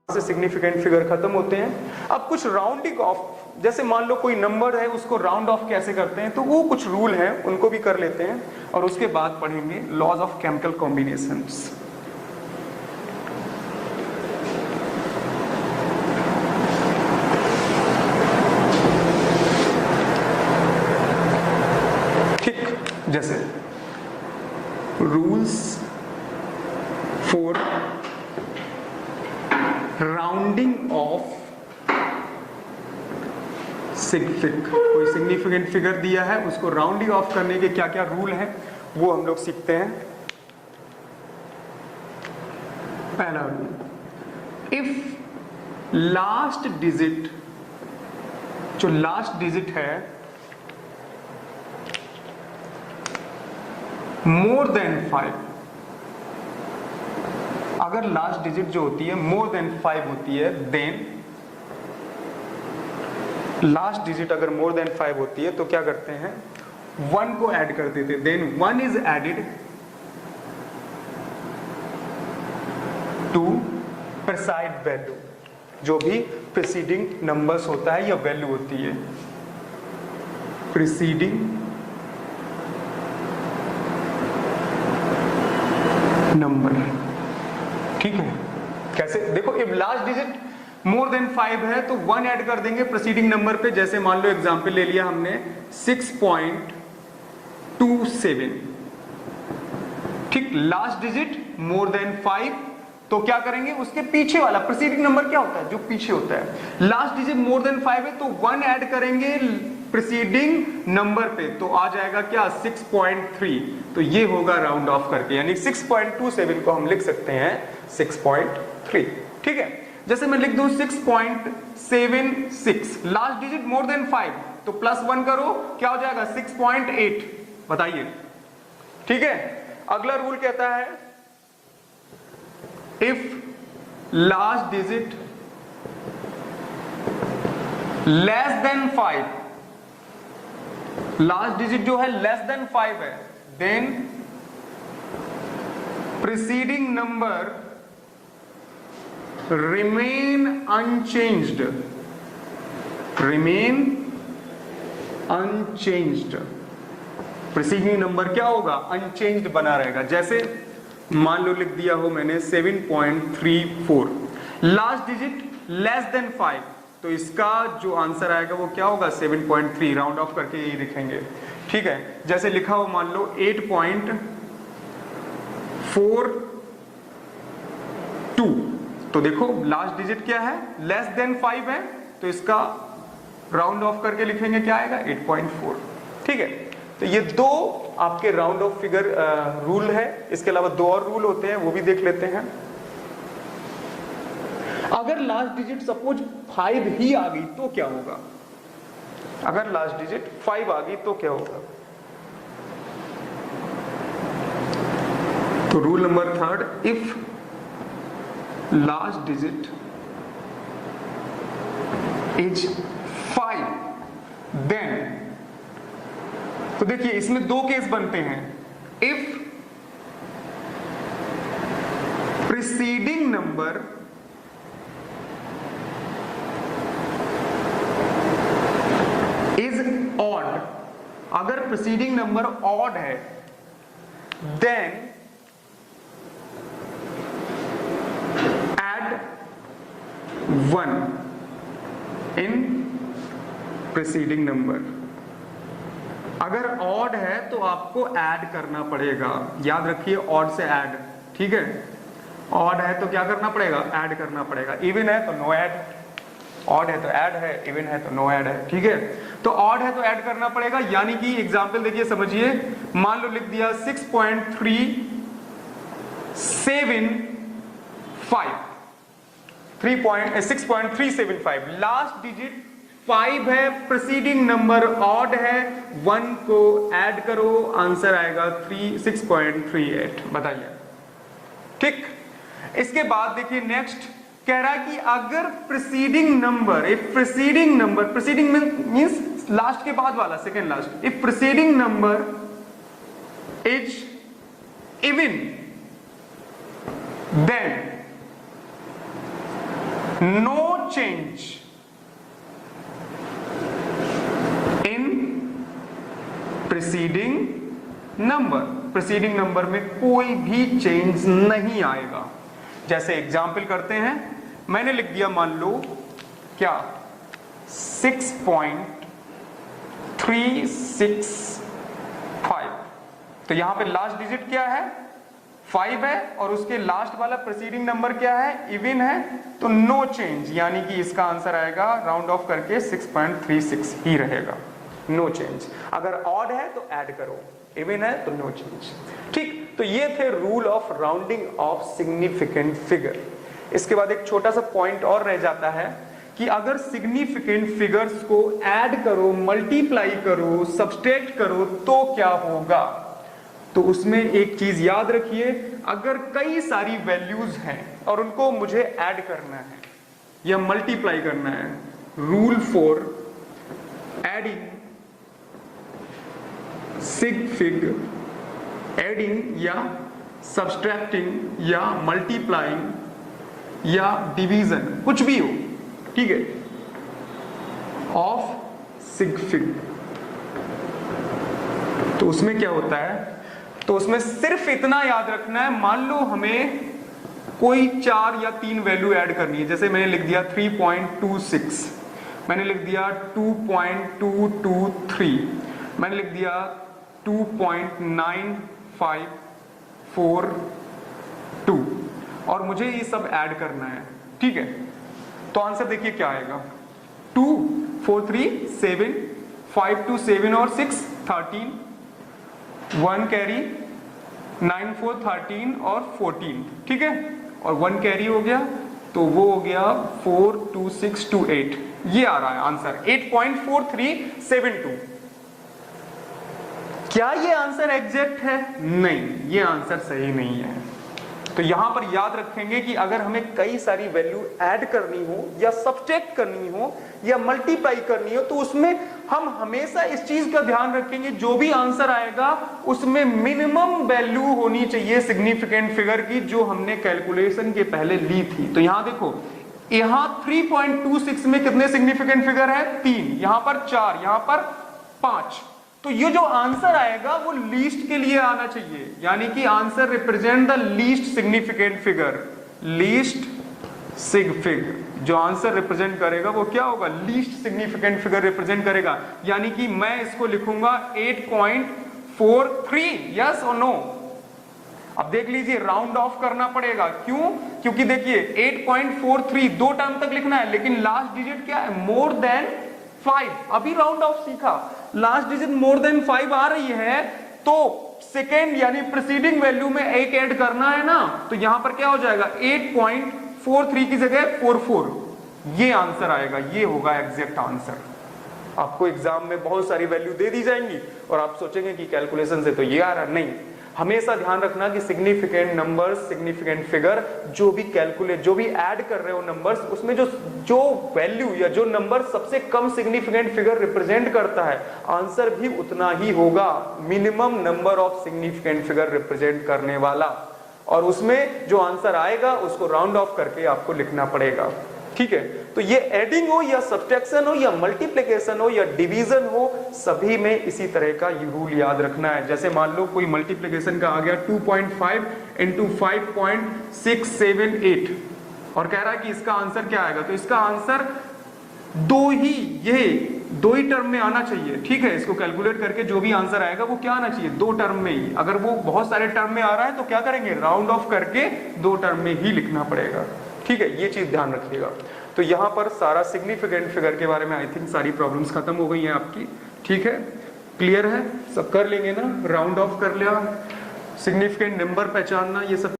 से significant figure खत्म होते हैं। अब कुछ राउंडिंग ऑफ, जैसे मान लो कोई नंबर है उसको राउंड ऑफ कैसे करते हैं, तो वो कुछ रूल हैं उनको भी कर लेते हैं और उसके बाद पढ़ेंगे लॉज ऑफ केमिकल कॉम्बिनेशंस। ठीक, जैसे रूल्स फॉर राउंडिंग ऑफ कोई सिग्निफिकेंट फिगर दिया है उसको राउंडिंग ऑफ करने के क्या क्या रूल हैं वो हम लोग सीखते हैं। पहला रूल, इफ लास्ट डिजिट, जो लास्ट डिजिट है मोर देन 5, अगर लास्ट डिजिट जो होती है मोर देन 5 होती है, देन लास्ट डिजिट अगर मोर देन 5 होती है तो क्या करते हैं, 1 को ऐड कर देते, then 1 is added to preceding value, जो भी प्रीसीडिंग नंबर्स होता है या वैल्यू होती है, प्रीसीडिंग नंबर। ठीक है, कैसे देखो, if last digit more than 5 है तो 1 ऐड कर देंगे प्रीसीडिंग नंबर पे। जैसे मान लो एग्जांपल ले लिया हमने 6.27, ठीक, लास्ट डिजिट मोर देन 5, तो क्या करेंगे उसके पीछे वाला प्रीसीडिंग नंबर क्या होता है, जो पीछे होता है, लास्ट डिजिट मोर देन 5 है तो 1 ऐड करेंगे प्रीसीडिंग नंबर पे, तो आ जाएगा क्या 6.3, तो ये होगा राउंड ऑफ करके, यानी 6.27 को हम लिख सकते हैं 6.3। ठीक है, जैसे मैं लिख दूं 6.76, लास्ट डिजिट मोर देन 5 तो +1 करो क्या हो जाएगा 6.8, बताइए। ठीक है, अगला रूल कहता है if last digit less than 5, last digit जो है लेस देन 5 है, then preceding number remain unchanged, remain unchanged, preceding number क्या होगा, अनचेंज्ड बना रहेगा। जैसे मान लो लिख दिया हो मैंने 7.34, लास्ट डिजिट लेस देन 5, तो इसका जो आंसर आएगा वो क्या होगा 7.3, राउंड ऑफ करके यही लिखेंगे। ठीक है, जैसे लिखा हो मान लो 8.42, तो देखो लास्ट डिजिट क्या है, लेस देन 5 है, तो इसका राउंड ऑफ करके लिखेंगे क्या आएगा 8.4। ठीक है, तो ये दो आपके राउंड ऑफ फिगर रूल है। इसके अलावा दो और रूल होते हैं, वो भी देख लेते हैं। अगर लास्ट डिजिट सपोज 5 ही आ गई तो क्या होगा, अगर लास्ट डिजिट 5 आ गई तो क्या होगा, तो rule number 3, if last digit is 5 then, तो देखिए इसमें दो केस बनते हैं, if preceding number is odd, अगर प्रीसीडिंग नंबर ऑड है then add 1 in preceding number, अगर ऑड है तो आपको ऐड करना पड़ेगा, याद रखिए ऑड से ऐड। ठीक है, ऑड है तो क्या करना पड़ेगा, ऐड करना पड़ेगा, इवन है तो नो ऐड, ऑड है तो ऐड है, इवन है तो नो ऐड है। ठीक है, तो ऑड है तो ऐड करना पड़ेगा, यानी कि एग्जांपल देखिए समझिए, मान लो लिख दिया 6.375, लास्ट डिजिट 5 है, प्रीसीडिंग नंबर ऑड है, 1 को ऐड करो, आंसर आएगा 6.38, बताइए। ठीक, इसके बाद देखिए नेक्स्ट कह रहा है कि अगर preceding number, if preceding number, preceding means last के बाद वाला, second last, if preceding number is even then no change in preceding number, preceding number में कोई भी चेंज नहीं आएगा। जैसे एग्जाम्पल करते हैं, मैंने लिख दिया मान लो क्या 6.365, तो यहां पे लास्ट डिजिट क्या है 5 है और उसके लास्ट वाला प्रीसीडिंग नंबर क्या है इवन है, तो नो चेंज, यानी कि इसका आंसर आएगा राउंड ऑफ करके 6.36 ही रहेगा, नो चेंज। अगर ऑड है तो ऐड करो, इवन है तो नो चेंज। ठीक, तो ये थे rule of rounding off significant figure. इसके बाद एक छोटा सा पॉइंट और रह जाता है कि अगर सिग्निफिकेंट फिगर्स को ऐड करो, मल्टीप्लाई करो, सब्सट्रैक्ट करो तो क्या होगा। तो उसमें एक चीज याद रखिए, अगर कई सारी वैल्यूज हैं और उनको मुझे ऐड करना है या मल्टीप्लाई करना है, rule for adding sig fig, adding या सब्सट्रैक्टिंग या मल्टीप्लाइंग या डिवीजन, कुछ भी हो, ठीक है, ऑफ सिग फिग, तो उसमें क्या होता है, तो उसमें सिर्फ इतना याद रखना है, मान लो हमें कोई 4 या 3 वैल्यू ऐड करनी है, जैसे मैंने लिख दिया 3.26, मैंने लिख दिया 2.223, मैंने लिख दिया 2.9542 और मुझे ये सब ऐड करना है, ठीक है। तो आंसर देखिए क्या आएगा, 2 4 3 7, 5 2 7 और 6 13, 1 कैरी 9 4 13 और 14, ठीक है, और 1 कैरी हो गया तो वो हो गया 4 2 6 2 8, ये आ रहा है आंसर 8.4372। क्या ये आंसर एग्जैक्ट है? नहीं, ये आंसर सही नहीं है। तो यहां पर याद रखेंगे कि अगर हमें कई सारी वैल्यू ऐड करनी हो या सब्ट्रैक्ट करनी हो या मल्टीप्लाई करनी हो, तो उसमें हम हमेशा इस चीज का ध्यान रखेंगे, जो भी आंसर आएगा उसमें मिनिमम वैल्यू होनी चाहिए सिग्निफिकेंट फिगर की, जो हमने कैलकुलेशन के पहले ली थी। तो यहां देखो, यहां 3.26 में कितने सिग्निफिकेंट फिगर है? 3, यहां पर 4, यहां पर 5। तो ये जो आंसर आएगा वो लीस्ट के लिए आना चाहिए, यानी कि answer represent the least significant figure, least sig fig, जो आंसर रिप्रेजेंट करेगा वो क्या होगा? लीस्ट सिग्निफिकेंट फिगर रिप्रेजेंट करेगा, यानी कि मैं इसको लिखूंगा 8.43, यस और नो। अब देख लीजिए, राउंड ऑफ करना पड़ेगा, क्यों? क्योंकि देखिए 8.43 दो टर्म तक लिखना है, लेकिन लास्ट डिजिट क्या है? More than 5। अभी राउंड ऑफ सीखा, लास्ट डिजिट मोर देन 5 आ रही है तो सेकेंड यानी प्रीसीडिंग वैल्यू में 1 ऐड करना है ना, तो यहां पर क्या हो जाएगा? 8.43 की जगह 44, ये आंसर आएगा, ये होगा एग्जैक्ट आंसर। आपको एग्जाम में बहुत सारी वैल्यू दे दी जाएंगी और आप सोचेंगे कि कैलकुलेशन से तो ये आ रहा, नहीं। हमेशा ध्यान रखना कि सिग्निफिकेंट नंबर्स, सिग्निफिकेंट फिगर, जो भी कैलकुलेट, जो भी ऐड कर रहे हो नंबर्स, उसमें जो वैल्यू या जो नंबर सबसे कम सिग्निफिकेंट फिगर रिप्रेजेंट करता है, आंसर भी उतना ही होगा, minimum number of significant figure represent करने वाला, और उसमें जो आंसर आएगा उसको राउंड ऑफ करके आपको लिखना पड़ेगा, ठीक है। तो ये एडिंग हो या सब्ट्रैक्शन हो या मल्टीप्लिकेशन हो या डिवीजन हो, सभी में इसी तरह का रूल याद रखना है। जैसे मान लो कोई मल्टीप्लिकेशन का आ गया 2.5 इंटू 5.678 और कह रहा है कि इसका आंसर क्या आएगा, तो इसका आंसर दो ही टर्म में आना चाहिए, ठीक है। इसको कैलकुलेट करके जो भी आंसर आएगा वो क्या आना चाहिए? 2 टर्म में ही। अगर वो बहुत सारे टर्म में आ रहा है तो क्या करेंगे? राउंड ऑफ करके 2 टर्म में ही लिखना पड़ेगा, ठीक है। ये चीज ध्यान रखिएगा। तो यहां पर सारा सिग्निफिकेंट फिगर के बारे में आई थिंक सारी प्रॉब्लम्स खत्म हो गई हैं आपकी, ठीक है, क्लियर है, सब कर लेंगे ना, राउंड ऑफ कर लिया, सिग्निफिकेंट नंबर पहचानना, ये सब